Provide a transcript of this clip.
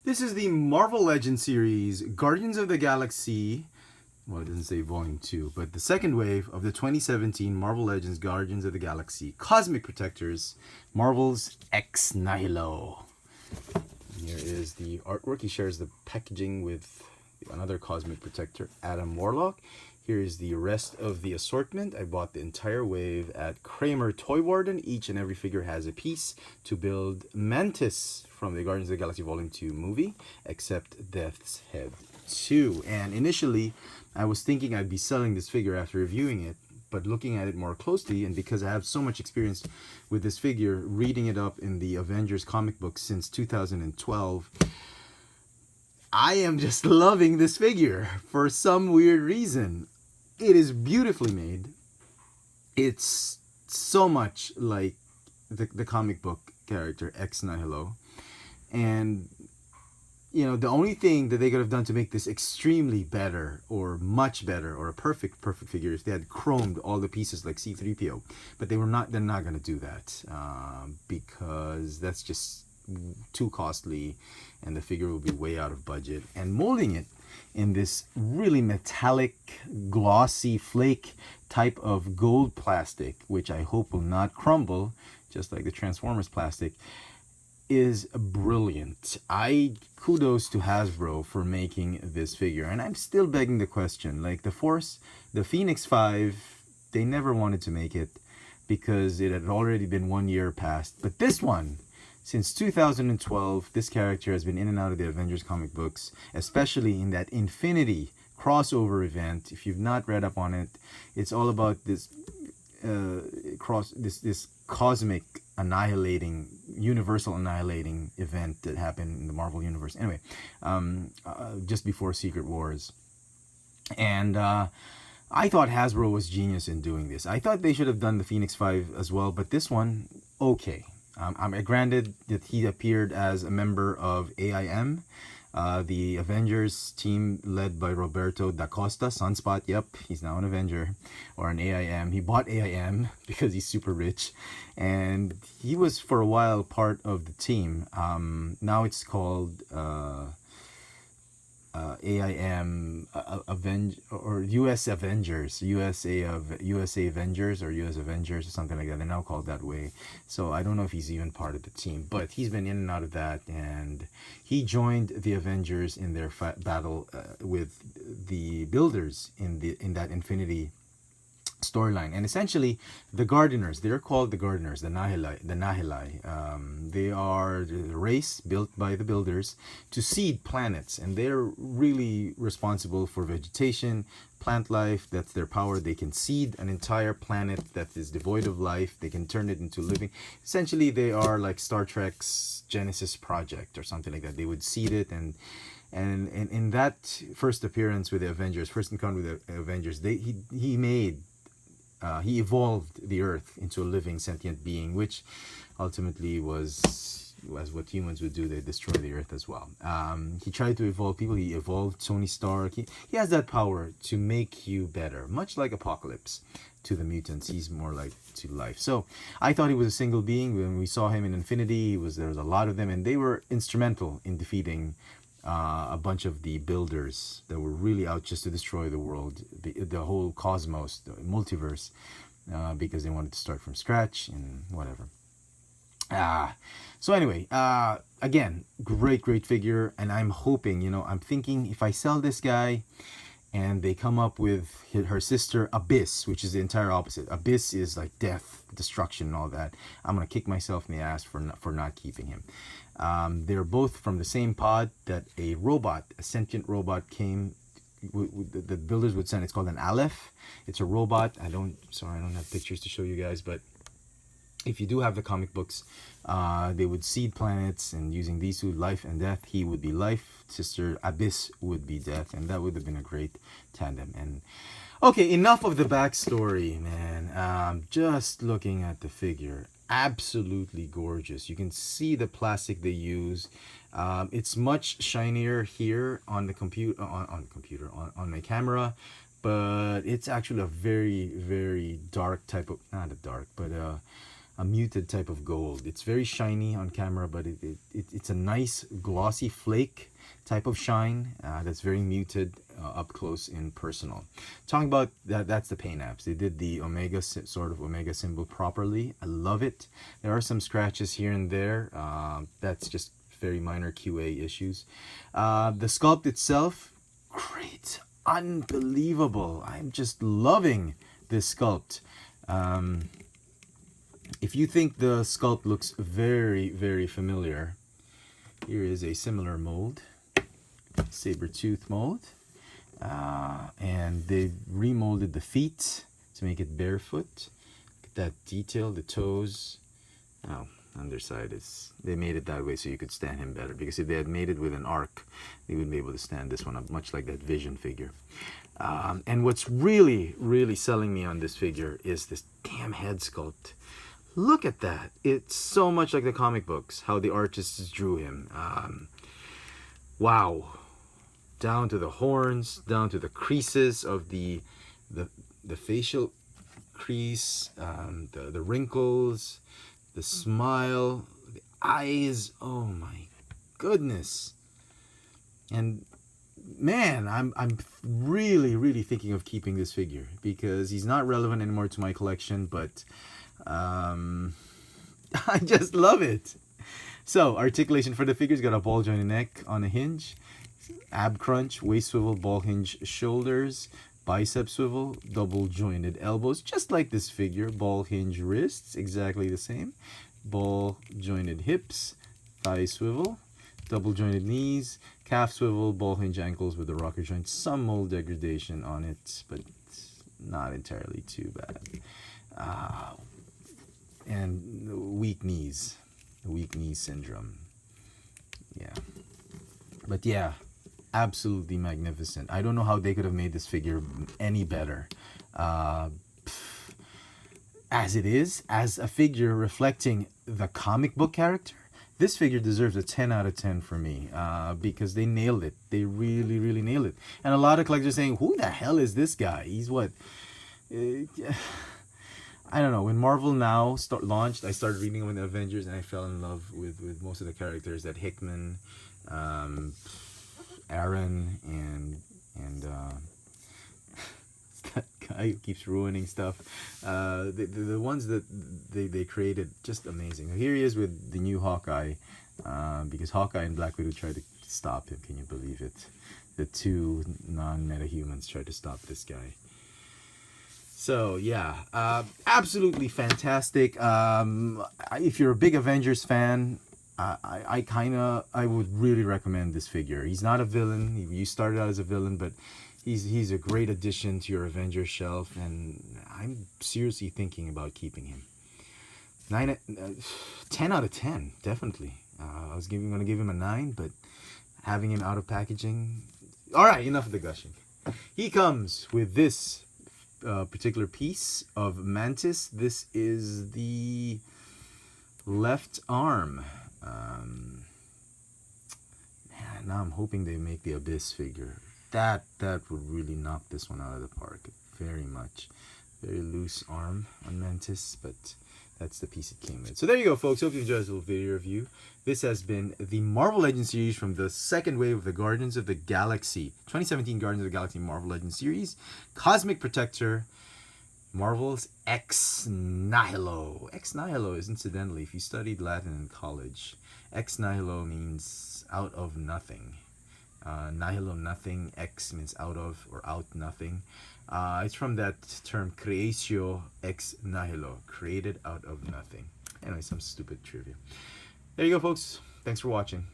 This is the Marvel Legends series, Guardians of the Galaxy. Well, it doesn't say Volume 2, but the second wave of the 2017 Marvel Legends Guardians of the Galaxy Cosmic Protectors, Marvel's Ex Nihilo. Here is the artwork. He shares the packaging with another Cosmic Protector, Adam Warlock. Here is the rest of the assortment. I bought the entire wave at Kramer Toy Warden. Each and every figure has a piece to build Mantis from the Guardians of the Galaxy Volume 2 movie, except Death's Head 2. And initially, I was thinking I'd be selling this figure after reviewing it, but looking at it more closely, and because I have so much experience with this figure, reading it up in the Avengers comic books since 2012, I am just loving this figure for some weird reason. It is beautifully made. It's so much like the comic book character Ex Nihilo. And, you know, the only thing that they could have done to make this extremely better or much better or a perfect figure is they had chromed all the pieces like C-3PO. But they're not going to do that because that's just too costly and the figure will be way out of budget. And molding it in this really metallic, glossy flake type of gold plastic, which I hope will not crumble, just like the Transformers plastic, is brilliant. Kudos to Hasbro for making this figure. And I'm still begging the question, like the Phoenix 5, they never wanted to make it because it had already been 1 year past. But this one, since 2012, this character has been in and out of the Avengers comic books, especially in that Infinity crossover event. If you've not read up on it, it's all about this this cosmic annihilating, universal annihilating event that happened in the Marvel Universe. Anyway, just before Secret Wars. And I thought Hasbro was genius in doing this. I thought they should have done the Phoenix 5 as well, but this one, okay. I'm granted that he appeared as a member of AIM, the Avengers team led by Roberto da Costa, Sunspot. Yep, he's now an Avenger or an AIM. He bought AIM because he's super rich, and he was for a while part of the team. Now it's called AIM or US Avengers, USA Avengers or US Avengers or something like that. They're now called that way. So I don't know if he's even part of the team, but he's been in and out of that, and he joined the Avengers in their battle with the Builders in that Infinity storyline. And essentially the Gardeners, they're called the Gardeners, the Nihili. They are the race built by the Builders to seed planets, and they're really responsible for vegetation, plant life. That's their power. They can seed an entire planet that is devoid of life. They can turn it into living. Essentially they are like Star Trek's Genesis project or something like that. They would seed it, and in that first appearance with the Avengers, first encounter with the Avengers, he evolved the Earth into a living sentient being, which ultimately was what humans would do. They destroy the Earth as well. He tried to evolve people. He evolved Tony Stark. He has that power to make you better, much like Apocalypse to the mutants. He's more like to life. So I thought he was a single being. When we saw him in Infinity, there was a lot of them, and they were instrumental in defeating a bunch of the Builders that were really out just to destroy the world, the whole cosmos, the multiverse, because they wanted to start from scratch and whatever. So anyway, again, great figure, and I'm hoping, I'm thinking if I sell this guy and they come up with her sister Abyss, which is the entire opposite. Abyss is like death, destruction, and all that. I'm gonna kick myself in the ass for not keeping him. They're both from the same pod that a sentient robot came. The Builders would send. It's called an Aleph. It's a robot. I don't have pictures to show you guys, but if you do have the comic books, they would seed planets, and using these two, life and death, he would be life, sister Abyss would be death, and that would have been a great tandem. And okay, enough of the backstory, man. Just looking at the figure, absolutely gorgeous. You can see the plastic they use. It's much shinier here on the on my camera, but it's actually a very dark type of, not a dark, but a muted type of gold. It's very shiny on camera, but it's a nice glossy flake type of shine that's very muted up close in personal. Talking about that's the paint apps. They did the omega sort of omega symbol properly. I love it. There are some scratches here and there. That's just very minor QA issues. The sculpt itself, great, unbelievable. I'm just loving this sculpt. If you think the sculpt looks very, very familiar, here is a similar mold, saber-tooth mold, and they've remolded the feet to make it barefoot. Look at that detail, the toes. Oh, underside is, they made it that way so you could stand him better, because if they had made it with an arc, they wouldn't be able to stand this one up, much like that Vision figure. And what's really, really selling me on this figure is this damn head sculpt. Look at that. It's so much like the comic books, how the artists drew him. Wow. Down to the horns, down to the creases of the facial crease, the wrinkles, the smile, the eyes. Oh my goodness. And man, I'm really, really thinking of keeping this figure, because he's not relevant anymore to my collection, but I just love it. So, articulation for the figure's got a ball jointed neck on a hinge, ab crunch, waist swivel, ball hinge shoulders, bicep swivel, double jointed elbows, just like this figure, ball hinge wrists, exactly the same, ball jointed hips, thigh swivel, double jointed knees, calf swivel, ball hinge ankles with the rocker joint, some mold degradation on it, but not entirely too bad. And weak knee syndrome. Yeah. But yeah, absolutely magnificent. I don't know how they could have made this figure any better. As it is, as a figure reflecting the comic book character, this figure deserves a 10 out of 10 for me, because they nailed it. They really, really nailed it. And a lot of collectors are saying, who the hell is this guy? He's what? I don't know. When Marvel Now launched, I started reading with the Avengers, and I fell in love with most of the characters. That Hickman, Aaron, and that guy who keeps ruining stuff. The ones that they created, just amazing. Here he is with the new Hawkeye, because Hawkeye and Black Widow tried to stop him. Can you believe it? The two non-metahumans tried to stop this guy. So yeah, absolutely fantastic. If you're a big Avengers fan, I would really recommend this figure. He's not a villain. You started out as a villain, but he's a great addition to your Avengers shelf, and I'm seriously thinking about keeping him. 10 out of 10, definitely. I was going to give him a 9, but having him out of packaging. All right, enough of the gushing. He comes with this particular piece of Mantis. This is the left arm. Man, now I'm hoping they make the Abyss figure. That would really knock this one out of the park very much. Very loose arm on Mantis, but that's the piece it came with. So there you go, folks. Hope you enjoyed this little video review. This has been the Marvel Legends series from the second wave of the Guardians of the Galaxy 2017 Guardians of the Galaxy Marvel Legends series. Cosmic Protector, Marvel's Ex Nihilo. Ex Nihilo is, incidentally, if you studied Latin in college, Ex Nihilo means out of nothing. Nihilo, nothing. Ex means out of or out nothing. It's from that term creatio ex nihilo, created out of nothing. Anyway, some stupid trivia. There you go, folks. Thanks for watching.